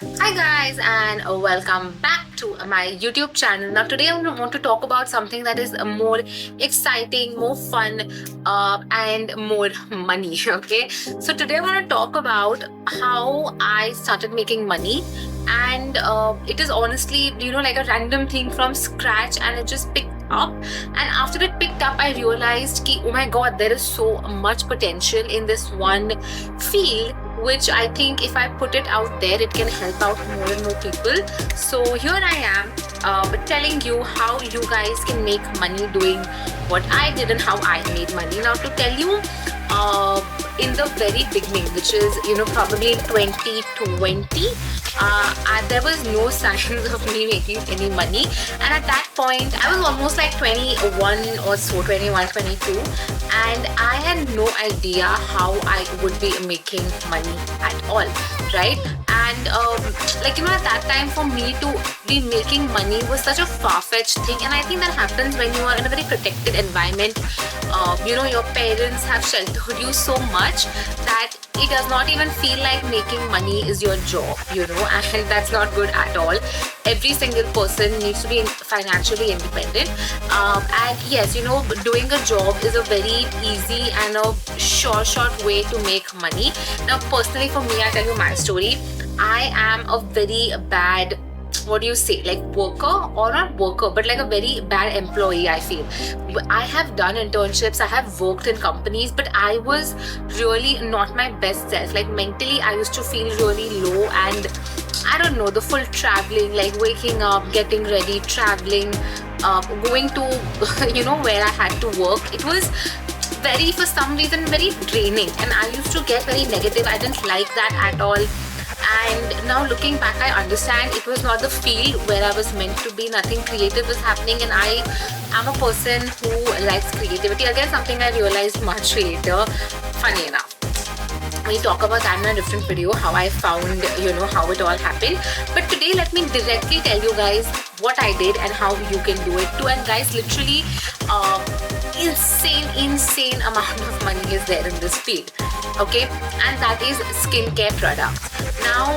Hi guys, and welcome back to my YouTube channel. Now today I want to talk about something that is more exciting, more fun, and more money. Okay, so today I want to talk about how I started making money, and it is honestly like a random thing from scratch, and it just picked up. And after it picked up, I realized ki, oh my god, there is so much potential in this one field, which I think if I put it out there, it can help out more and more people. So here I am telling you how you guys can make money doing what I did and how I made money. Now, to tell you, in the very beginning, which is probably 2020, there was no signs of me making any money, and at that point I was almost like 21 or so, 21, 22, and I had no idea how I would be making money at all, right? And at that time, for me to be making money was such a far-fetched thing, and I think that happens when you are in a very protected environment. Your parents have sheltered you so much that it does not even feel like making money is your job, and that's not good at all. Every single person needs to be financially independent. And yes, doing a job is a very easy and a short way to make money. Now, personally, for me, I tell you my story. I am a very bad, what do you say, like worker, or not worker, but like a very bad employee, I feel. I have done internships, I have worked in companies, but I was really not my best self. Like mentally, I used to feel really low, and I don't know, the full traveling, like waking up, getting ready, traveling, going to where I had to work, it was very, for some reason, very draining, and I used to get very negative. I didn't like that at all. And now looking back, I understand it was not the field where I was meant to be. Nothing creative was happening, and I am a person who likes creativity. Again, something I realized much later, funny enough. We talk about that in a different video, how I found, how it all happened. But today, let me directly tell you guys what I did and how you can do it too. And guys, literally, insane amount of money is there in this field. Okay, and that is skincare products. Now,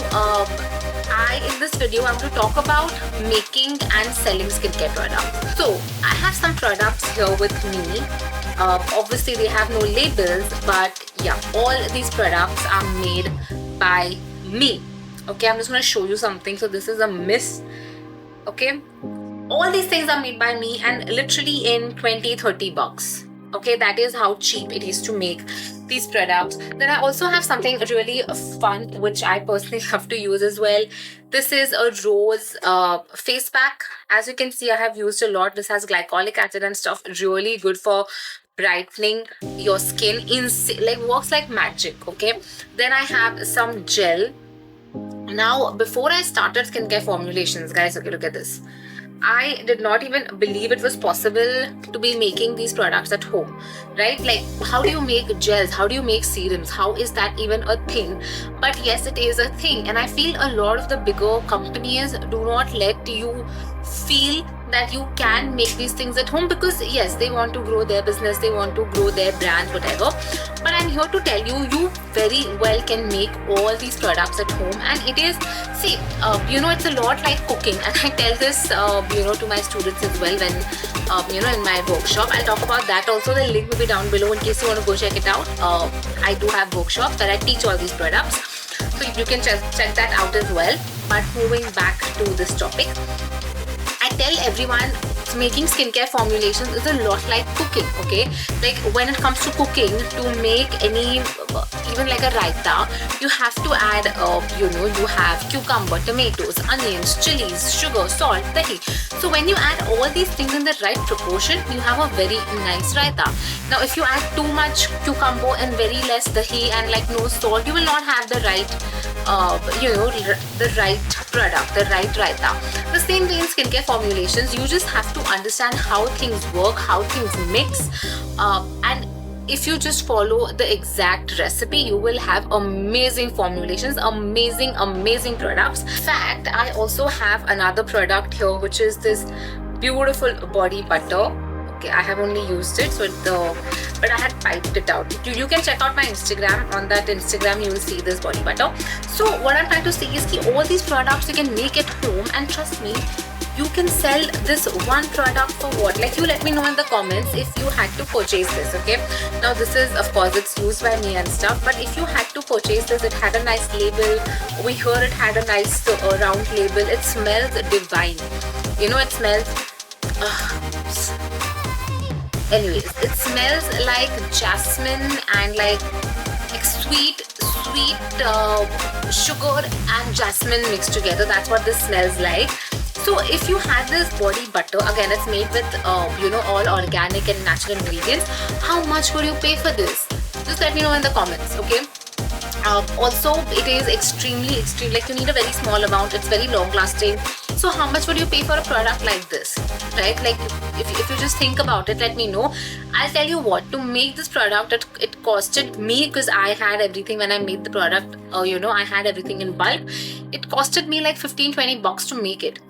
in this video, I'm going to talk about making and selling skincare products. So, I have some products here with me. Obviously, they have no labels, but yeah, all these products are made by me. Okay, I'm just going to show you something. So, this is a mist. Okay, all these things are made by me, and literally in 20-30 bucks. Okay, that is how cheap it is to make these products. Then I also have something really fun, which I personally have to use as well. This is a rose face pack. As you can see, I have used a lot. This has glycolic acid and stuff. Really good for brightening your skin. Works like magic. Okay, then I have some gel. Now, before I started skincare formulations, guys, okay, look at this. I did not even believe it was possible to be making these products at home, right? Like, how do you make gels? How do you make serums? How is that even a thing? But yes, it is a thing. And I feel a lot of the bigger companies do not let you feel that you can make these things at home, because yes, they want to grow their business, they want to grow their brand, whatever. But I'm here to tell you, you very well can make all these products at home. And it is, see, it's a lot like cooking, and I tell this to my students as well when in my workshop. I'll talk about that also. The link will be down below in case you want to go check it out. I do have workshops where I teach all these products, so you can check that out as well. But moving back to this topic, I tell everyone, making skincare formulations is a lot like cooking, okay? Like, when it comes to cooking, to make any, even like a raita, you have to add, you have cucumber, tomatoes, onions, chilies, sugar, salt, dahi. So when you add all these things in the right proportion, you have a very nice raita. Now, if you add too much cucumber and very less dahi and like no salt, you will not have the right the right product, the right raita. The same way in skincare formulations, you just have to understand how things work, how things mix, and if you just follow the exact recipe, you will have amazing formulations, amazing products. In fact, I also have another product here, which is this beautiful body butter. Okay, I have only used it, so but I had piped it out. You can check out my Instagram. On that Instagram, you will see this body butter. So what I'm trying to say is that all these products you can make at home, and trust me, you can sell this one product for what? Like, you let me know in the comments if you had to purchase this, okay? Now this is, of course, it's used by me and stuff, but if you had to purchase this, it had a nice label. Over here it had a nice round label. It smells divine. You know, it smells... anyways, it smells like jasmine and like sweet sugar and jasmine mixed together. That's what this smells like. So if you had this body butter, again it's made with all organic and natural ingredients, how much would you pay for this? Just let me know in the comments, okay? Also, it is extremely, like, you need a very small amount. It's very long lasting. So how much would you pay for a product like this, right? Like, if you just think about it, let me know. I'll tell you what, to make this product, it costed me, because I had everything when I made the product, I had everything in bulk. It costed me like 15-20 bucks to make it.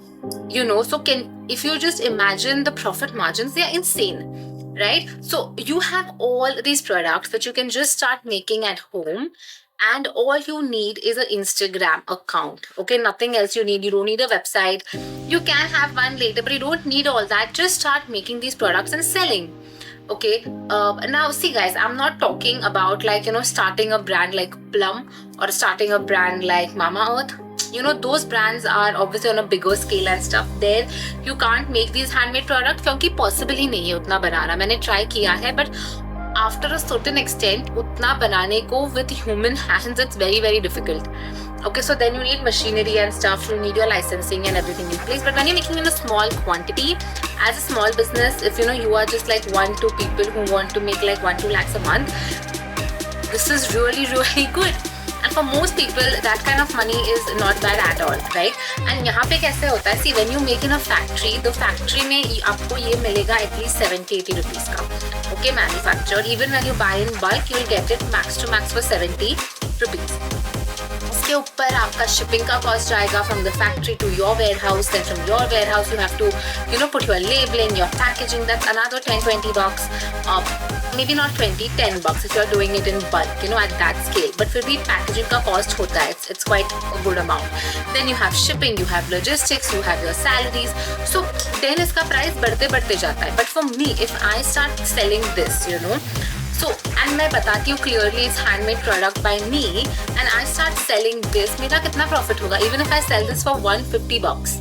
So if you just imagine the profit margins, they are insane, right? So you have all these products that you can just start making at home, and all you need is an Instagram account, okay? Nothing else you need. You don't need a website. You can have one later, but you don't need all that. Just start making these products and selling. Okay, now see guys, I'm not talking about like, starting a brand like Plum or starting a brand like Mama Earth. Those brands are obviously on a bigger scale and stuff. There you can't make these handmade products because possible ही नहीं है उतना बनाना. मैंने try किया है, but after a certain extent उतना बनाने को with human hands it's very, very difficult. Okay, so then you need machinery and stuff, you need your licensing and everything in place. But when you're making in a small quantity, as a small business, if you are just like 1-2 people who want to make like 1-2 lakhs a month, this is really, really good. And for most people, that kind of money is not bad at all, right? And यहाँ पे कैसे होता है? See, when you make in a factory, the factory में आपको ये मिलेगा at least 70-80 rupees का, okay, manufactured. Even when you buy in bulk, you will get it max to max for 70 rupees. उसके ऊपर आपका shipping का cost जाएगा from the factory to your warehouse. Then from your warehouse, you have to put your labeling, your packaging. That's another 10-20 bucks. Maybe not 20, 10 bucks if you're doing it in bulk, at that scale. But फिर भी packaging का cost होता है. It's quite a good amount. Then you have shipping, you have logistics, you have your salaries. So then इसका price बढ़ते जाता है. But for me, if I start selling this, so, and मैं बताती हूँ clearly, it's handmade product by me, and I start selling this, मेरा कितना profit होगा? Even if I sell this for 150 bucks.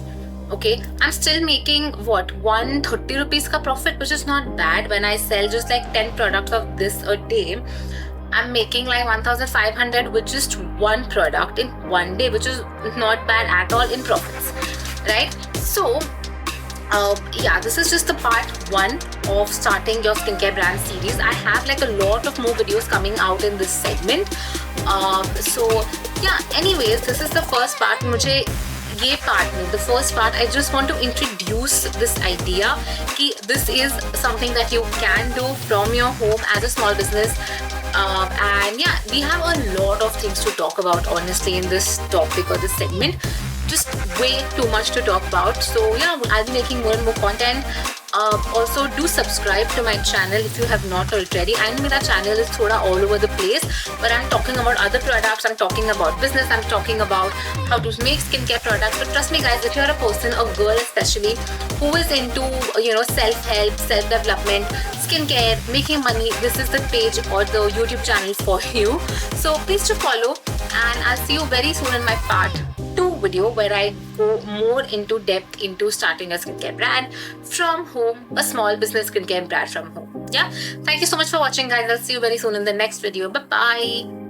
Okay, I'm still making what, 130 rupees ka profit, which is not bad. When I sell just like 10 products of this a day, I'm making like 1,500 with just one product in one day, which is not bad at all in profits, right? So yeah, this is just the part 1 of starting your skincare brand series. I have like a lot of more videos coming out in this segment. So yeah, anyways, this is the first part. The first part, I just want to introduce this idea that this is something that you can do from your home as a small business. And yeah, we have a lot of things to talk about honestly in this topic or this segment. Just way too much to talk about. So yeah, I'll be making more and more content. Also do subscribe to my channel if you have not already. I know my channel is thoda all over the place, but I'm talking about other products, I'm talking about business, I'm talking about how to make skincare products. But trust me guys, if you're a person, a girl especially, who is into self-help, self-development, skincare, making money, this is the page or the YouTube channel for you. So please do follow, and I'll see you very soon in my part 2 video where I go more into depth into starting a skincare brand from home, a small business skincare brand from home. Yeah, thank you so much for watching guys. I'll see you very soon in the next video. Bye bye.